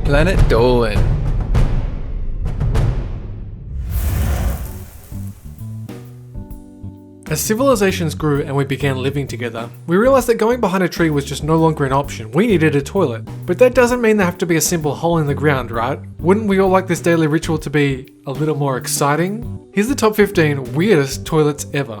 Planet Dolan. As civilisations grew and we began living together, we realised that going behind a tree was just no longer an option. We needed a toilet. But that doesn't mean there have to be a simple hole in the ground, right? Wouldn't we all like this daily ritual to be a little more exciting? Here's the top 15 weirdest toilets ever.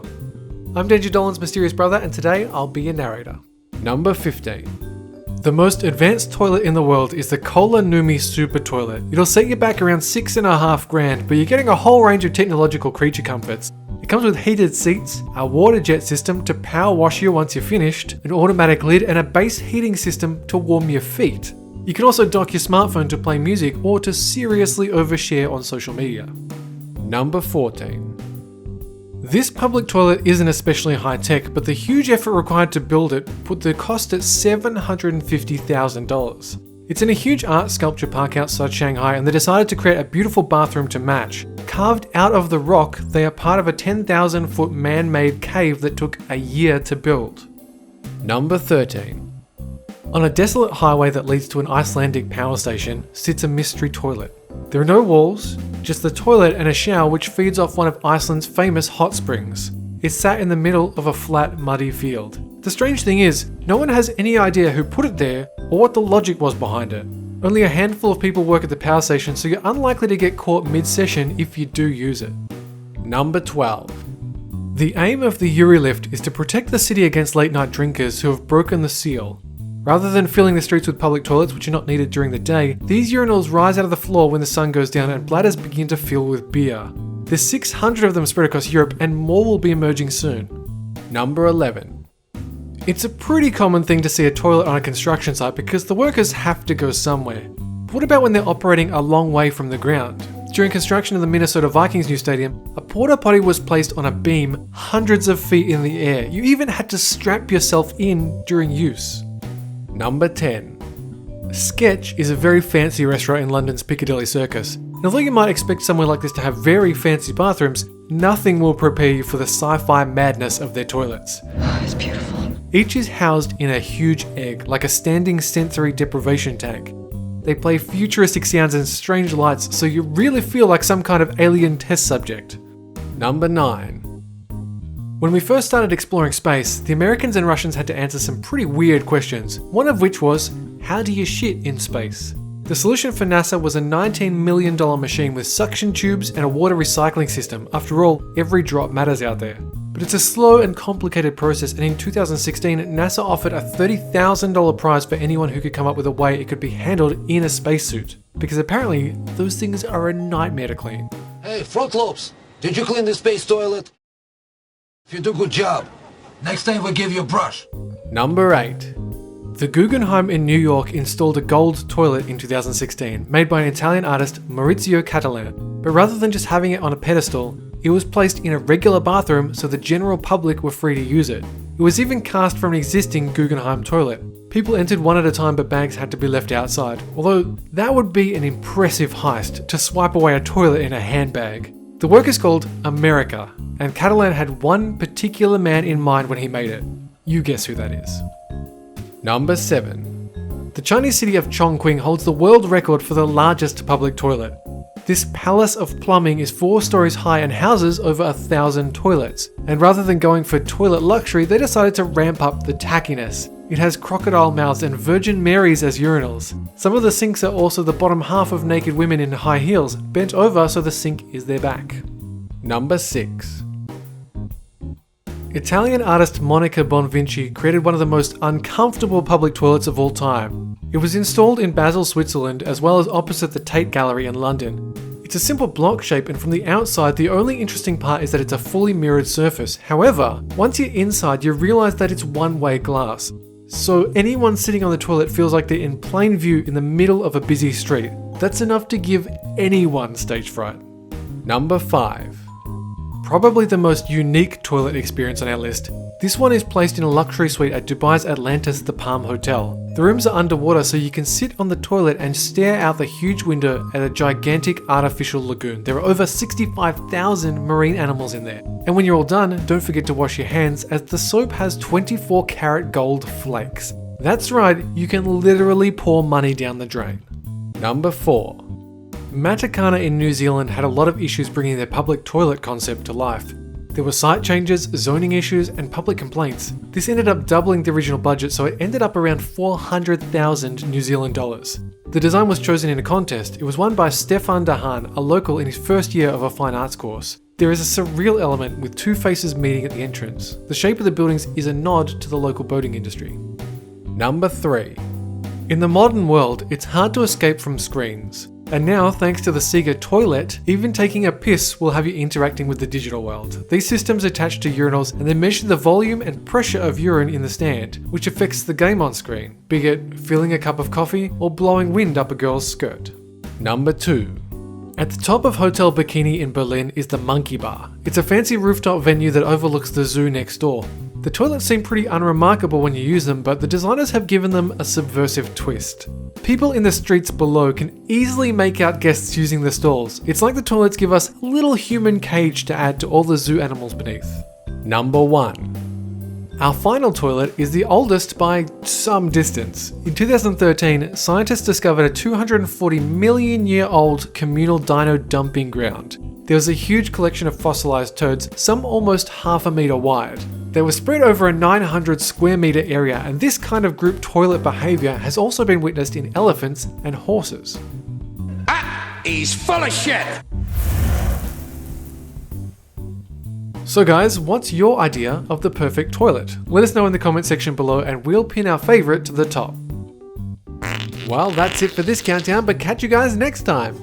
I'm Danger Dolan's mysterious brother, and today I'll be your narrator. Number 15. The most advanced toilet in the world is the Kola Numi Super Toilet. It'll set you back around $6,500, but you're getting a whole range of technological creature comforts. It comes with heated seats, a water jet system to power wash you once you're finished, an automatic lid, and a base heating system to warm your feet. You can also dock your smartphone to play music or to seriously overshare on social media. Number 14. This public toilet isn't especially high tech, but the huge effort required to build it put the cost at $750,000. It's in a huge art sculpture park outside Shanghai, and they decided to create a beautiful bathroom to match. Carved out of the rock, they are part of a 10,000-foot man-made cave that took a year to build. Number 13. On a desolate highway that leads to an Icelandic power station sits a mystery toilet. There are no walls, just the toilet and a shower which feeds off one of Iceland's famous hot springs. It's sat in the middle of a flat, muddy field. The strange thing is, no one has any idea who put it there or what the logic was behind it. Only a handful of people work at the power station, so you're unlikely to get caught mid-session if you do use it. Number 12. The aim of the Uri lift is to protect the city against late-night drinkers who have broken the seal. Rather than filling the streets with public toilets, which are not needed during the day, these urinals rise out of the floor when the sun goes down and bladders begin to fill with beer. There's 600 of them spread across Europe, and more will be emerging soon. Number 11. It's a pretty common thing to see a toilet on a construction site because the workers have to go somewhere. But what about when they're operating a long way from the ground? During construction of the Minnesota Vikings new stadium, a portapotty was placed on a beam hundreds of feet in the air. You even had to strap yourself in during use. Number 10. Sketch is a very fancy restaurant in London's Piccadilly Circus. And although you might expect somewhere like this to have very fancy bathrooms, nothing will prepare you for the sci-fi madness of their toilets. It's beautiful. Each is housed in a huge egg, like a standing sensory deprivation tank. They play futuristic sounds and strange lights, so you really feel like some kind of alien test subject. Number 9. When we first started exploring space, the Americans and Russians had to answer some pretty weird questions, one of which was, how do you shit in space? The solution for NASA was a $19 million machine with suction tubes and a water recycling system. After all, every drop matters out there. But it's a slow and complicated process, and in 2016, NASA offered a $30,000 prize for anyone who could come up with a way it could be handled in a spacesuit. Because apparently, those things are a nightmare to clean. Hey, front lobes, did you clean the space toilet? If you do, good job. Next time we'll give you a brush. Number 8. The Guggenheim in New York installed a gold toilet in 2016, made by an Italian artist, Maurizio Cattelan. But rather than just having it on a pedestal, it was placed in a regular bathroom so the general public were free to use it. It was even cast from an existing Guggenheim toilet. People entered one at a time, but bags had to be left outside. Although that would be an impressive heist, to swipe away a toilet in a handbag. The work is called America, and Cattelan had one particular man in mind when he made it. You guess who that is. Number 7. The Chinese city of Chongqing holds the world record for the largest public toilet. This palace of plumbing is 4 stories high and houses over 1,000 toilets. And rather than going for toilet luxury, they decided to ramp up the tackiness. It has crocodile mouths and Virgin Marys as urinals. Some of the sinks are also the bottom half of naked women in high heels, bent over so the sink is their back. Number 6. Italian artist Monica Bonvinci created one of the most uncomfortable public toilets of all time. It was installed in Basel, Switzerland, as well as opposite the Tate Gallery in London. It's a simple block shape, and from the outside, the only interesting part is that it's a fully mirrored surface. However, once you're inside, you realise that it's one-way glass. So anyone sitting on the toilet feels like they're in plain view in the middle of a busy street. That's enough to give anyone stage fright. Number 5. Probably the most unique toilet experience on our list. This one is placed in a luxury suite at Dubai's Atlantis The Palm Hotel. The rooms are underwater, so you can sit on the toilet and stare out the huge window at a gigantic artificial lagoon. There are over 65,000 marine animals in there. And when you're all done, don't forget to wash your hands, as the soap has 24 karat gold flakes. That's right, you can literally pour money down the drain. Number 4. Matakana in New Zealand had a lot of issues bringing their public toilet concept to life. There were site changes, zoning issues, and public complaints. This ended up doubling the original budget, so it ended up around 400,000 New Zealand dollars. The design was chosen in a contest. It was won by Stefan Dahan, a local in his first year of a fine arts course. There is a surreal element with two faces meeting at the entrance. The shape of the buildings is a nod to the local boating industry. Number 3. In the modern world, it's hard to escape from screens. And now, thanks to the Seeger toilet, even taking a piss will have you interacting with the digital world. These systems attach to urinals and they measure the volume and pressure of urine in the stand, which affects the game on screen, be it filling a cup of coffee or blowing wind up a girl's skirt. Number 2. At the top of Hotel Bikini in Berlin is the Monkey Bar. It's a fancy rooftop venue that overlooks the zoo next door. The toilets seem pretty unremarkable when you use them, but the designers have given them a subversive twist. People in the streets below can easily make out guests using the stalls. It's like the toilets give us a little human cage to add to all the zoo animals beneath. Number 1. Our final toilet is the oldest by some distance. In 2013, scientists discovered a 240 million year old communal dino dumping ground. There was a huge collection of fossilized turds, some almost half a meter wide. They were spread over a 900 square meter area, and this kind of group toilet behavior has also been witnessed in elephants and horses. He's full of shit! So guys, what's your idea of the perfect toilet? Let us know in the comment section below and we'll pin our favorite to the top. Well, that's it for this countdown, but catch you guys next time.